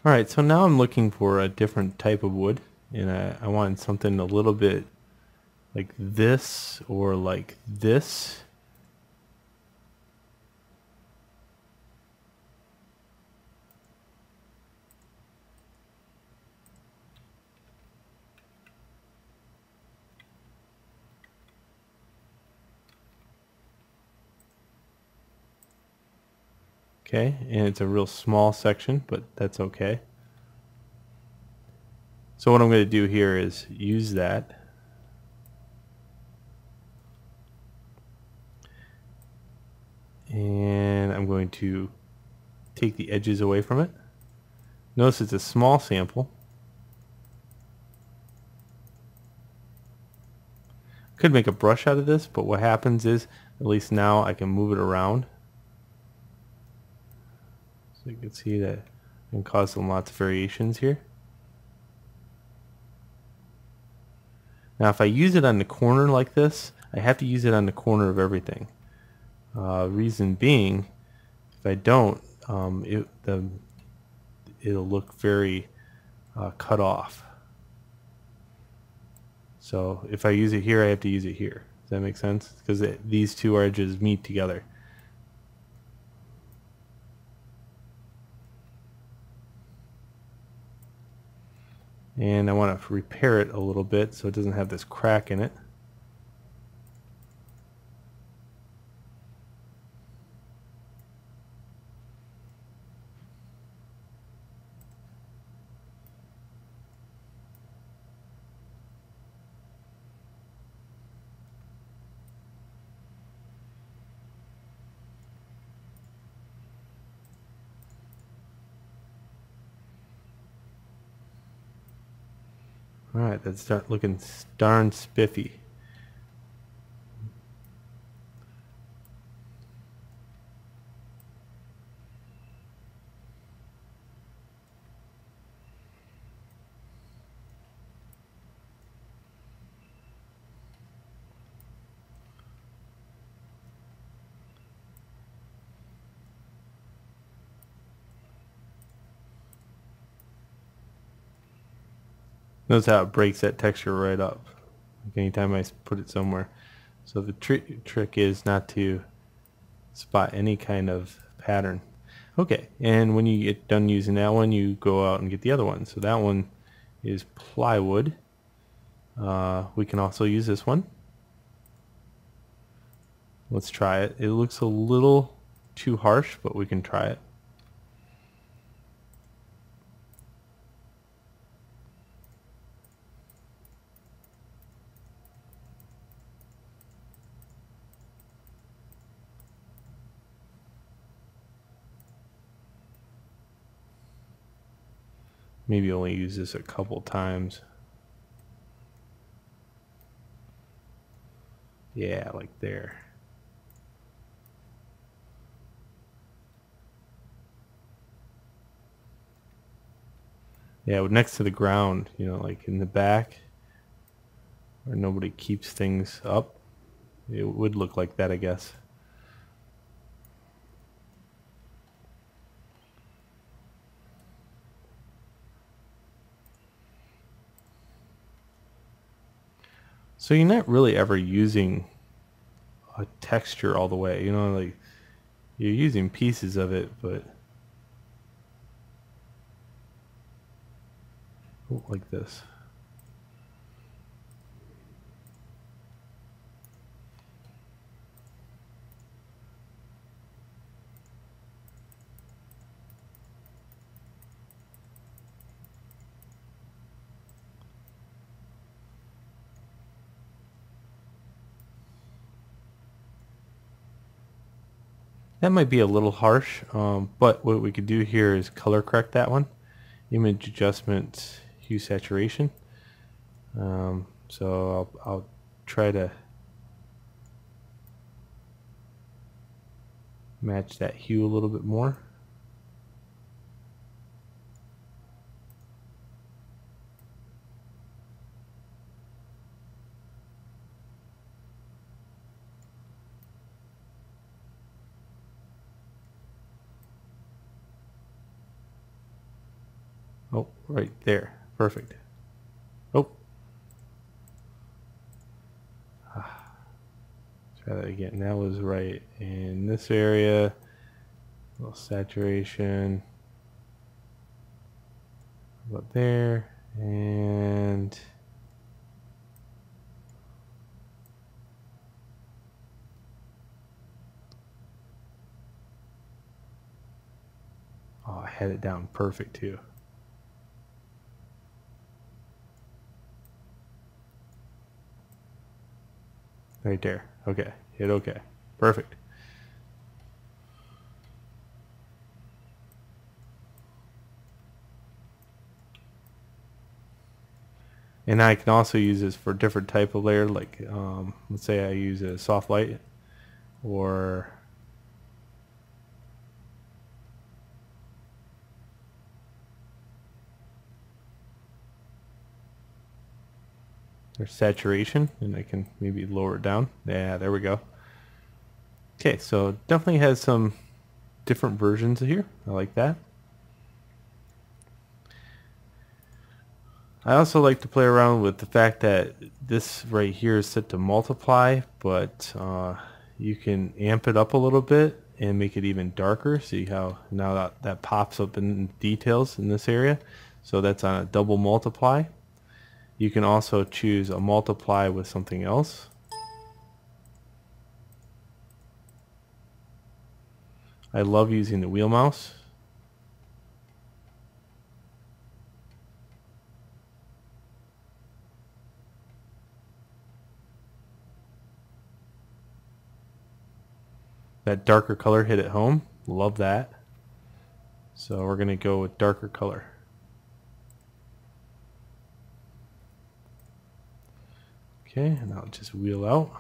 Alright, so now I'm looking for a different type of wood, and I want something a little bit like this or like this. Okay, and it's a real small section, but that's okay. So what I'm going to do here is use that. And I'm going to take the edges away from it. Notice it's a small sample. Could make a brush out of this, but what happens is, at least now I can move it around. So you can see that I can cause some lots of variations here. Now if I use it on the corner like this, I have to use it on the corner of everything. Reason being, if I don't, it'll look very cut off. So if I use it here, I have to use it here. Does that make sense? Because these two edges meet together. And I want to repair it a little bit so it doesn't have this crack in it. Alright, that's looking darn spiffy. Notice how it breaks that texture right up, like anytime I put it somewhere. So the trick is not to spot any kind of pattern. Okay, and when you get done using that one, you go out and get the other one. So that one is plywood. We can also use this one. Let's try it. It looks a little too harsh, but we can try it. Maybe only use this a couple times. Yeah, like there. Yeah, next to the ground, you know, like in the back where nobody keeps things up, it would look like that, I guess. So you're not really ever using a texture all the way, you know, like you're using pieces of it, but like this. That might be a little harsh, but what we could do here is color correct that one. Image adjustment, hue saturation. So I'll try to match that hue a little bit more. Oh, right there. Perfect. Oh, try that again. That was right in this area. A little saturation. About there. And oh, I had it down perfect too. Right there. Okay. Hit okay. Perfect. And I can also use this for different type of layer, like let's say I use a soft light or saturation, and I can maybe lower it down. Yeah, there we go. Okay, so definitely has some different versions here. I like that. I also like to play around with the fact that this right here is set to multiply, but you can amp it up a little bit and make it even darker. See how now that pops up in details in this area. So that's on a double multiply. You can also choose a multiply with something else. I love using the wheel mouse. That darker color hit it home. Love that. So we're going to go with darker color. Okay, and I'll just wheel out.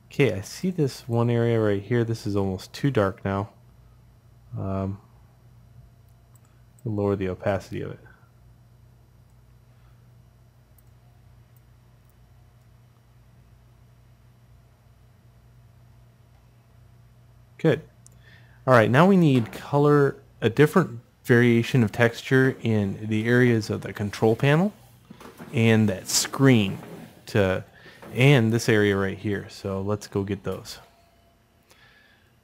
Okay, I see this one area right here. This is almost too dark now. Lower the opacity of it. Good. All right, now we need color, a different variation of texture in the areas of the control panel and that screen and this area right here. So let's go get those.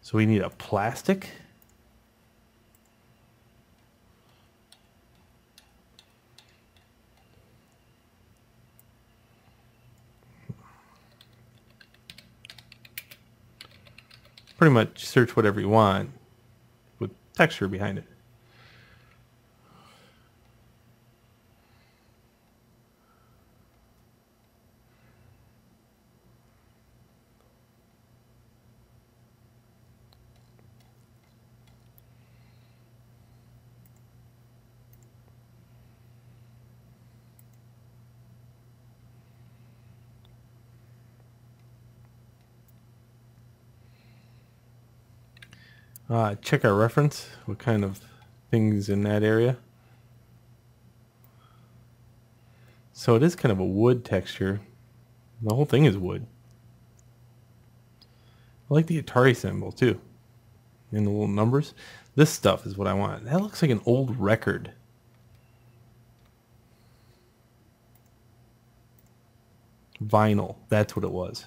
So we need a plastic. Pretty much search whatever you want with texture behind it. Check our reference, what kind of things in that area. So it is kind of a wood texture. The whole thing is wood. I like the Atari symbol too, and the little numbers. This stuff is what I want. That looks like an old record. Vinyl, that's what it was.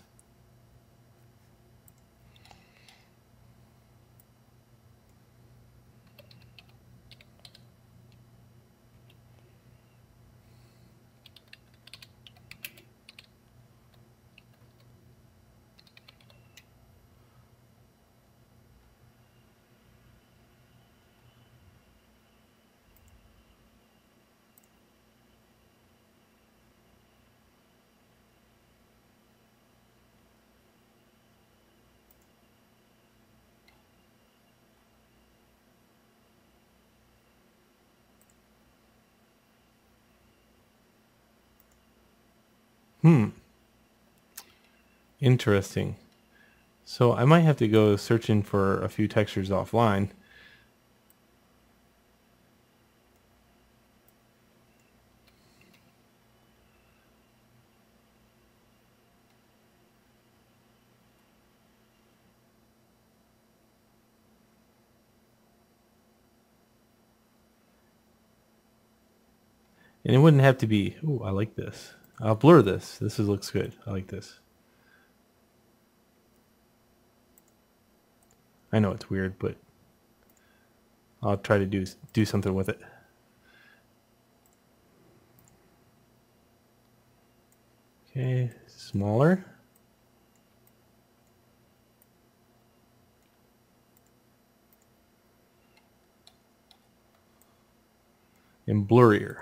Interesting. So I might have to go searching for a few textures offline. And it wouldn't have to be, ooh, I like this. I'll blur this. Looks good. I like this. I know it's weird, but I'll try to do something with it. Okay, smaller. And blurrier.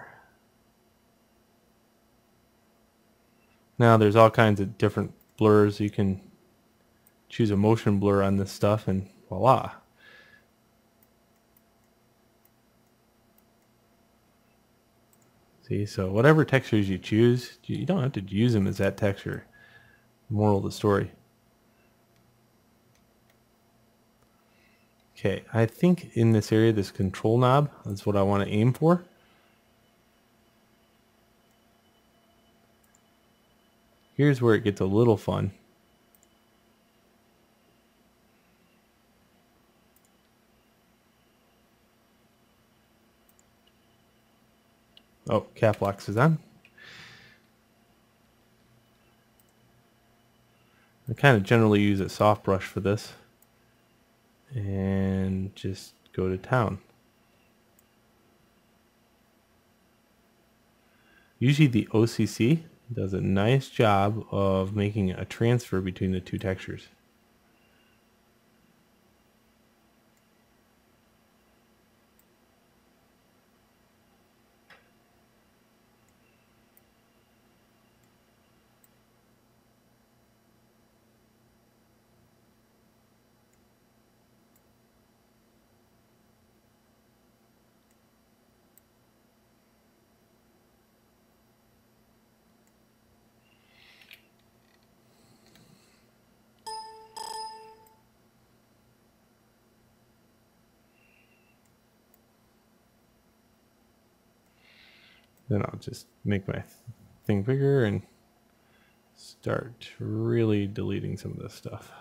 Now there's all kinds of different blurs. You can choose a motion blur on this stuff and voila. See, so whatever textures you choose, you don't have to use them as that texture. Moral of the story. Okay, I think in this area, this control knob, that's what I want to aim for. Here's where it gets a little fun. Oh, cap locks is on. I kind of generally use a soft brush for this. And just go to town. Usually the OCC does a nice job of making a transfer between the two textures. Then I'll just make my thing bigger and start really deleting some of this stuff.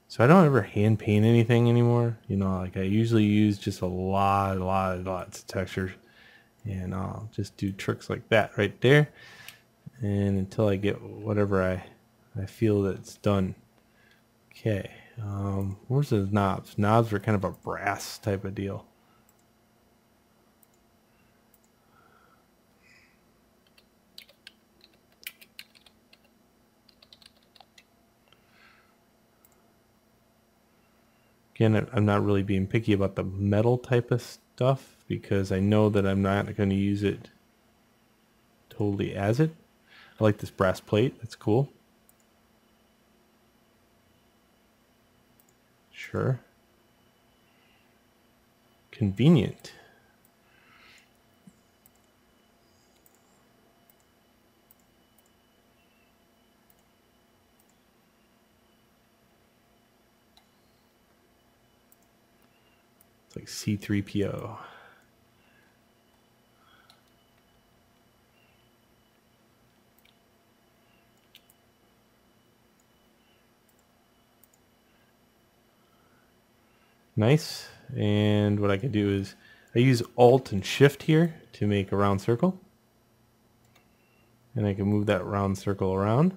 So I don't ever hand paint anything anymore. You know, like I usually use just lots of textures. And I'll just do tricks like that right there. And until I get whatever I feel that it's done. Okay. Where's the knobs? Knobs are kind of a brass type of deal. Again, I'm not really being picky about the metal type of stuff because I know that I'm not going to use it totally as it. I like this brass plate. That's cool. Sure. Convenient. It's like C3PO. Nice. And what I can do is I use Alt and Shift here to make a round circle. And I can move that round circle around.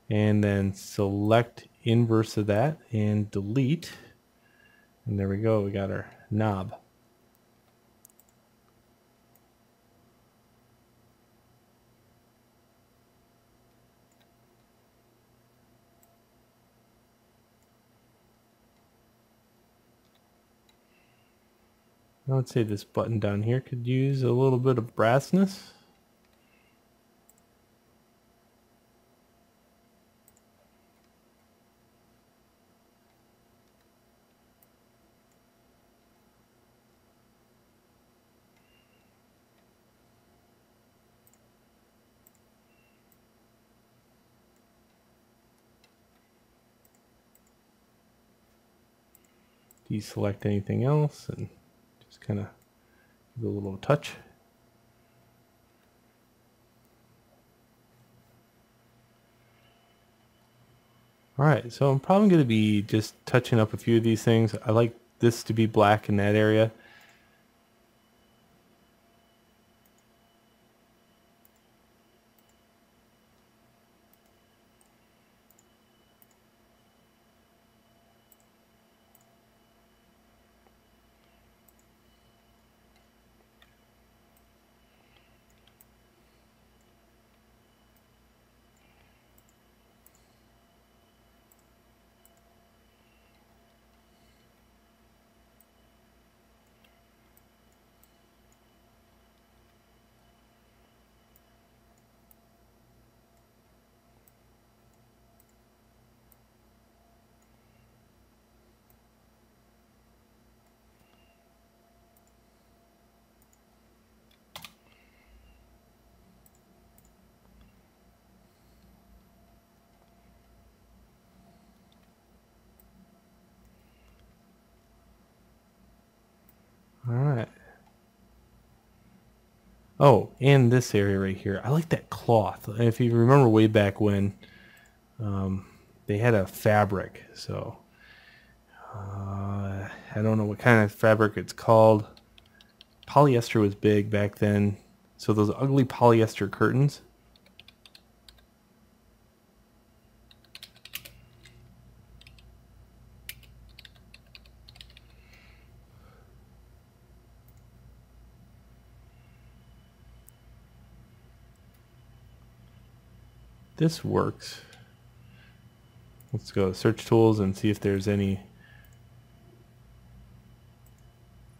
And then select inverse of that and delete. And there we go. We got our knob. I would say this button down here could use a little bit of brassness. Deselect anything else and just kind of give it a little touch. Alright, so I'm probably going to be just touching up a few of these things. I like this to be black in that area. Alright. Oh, and this area right here. I like that cloth. If you remember way back when, they had a fabric. So, I don't know what kind of fabric it's called. Polyester was big back then. So those ugly polyester curtains. This works. Let's go to search tools and see if there's any.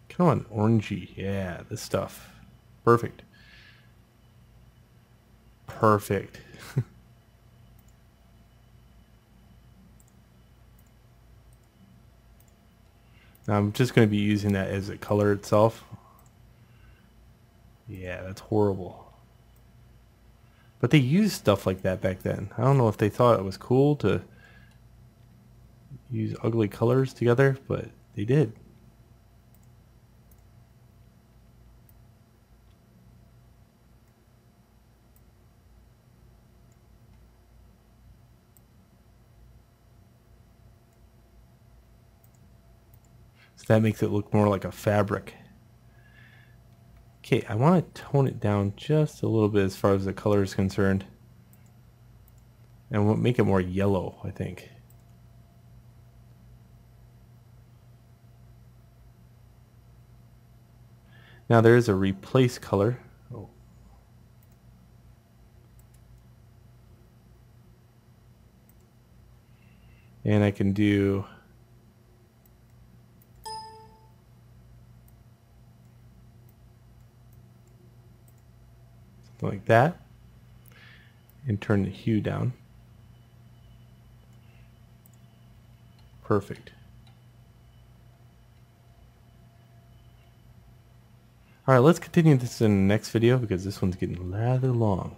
Come on, orangey. Yeah, this stuff. Perfect. Perfect. Now I'm just going to be using that as a color itself. Yeah, that's horrible. But they used stuff like that back then. I don't know if they thought it was cool to use ugly colors together, but they did. So that makes it look more like a fabric. Okay, I want to tone it down just a little bit as far as the color is concerned. And we'll make it more yellow, I think. Now there is a replace color. Oh. And I can do something like that and turn the hue down. Perfect. Alright, let's continue this in the next video because this one's getting rather long.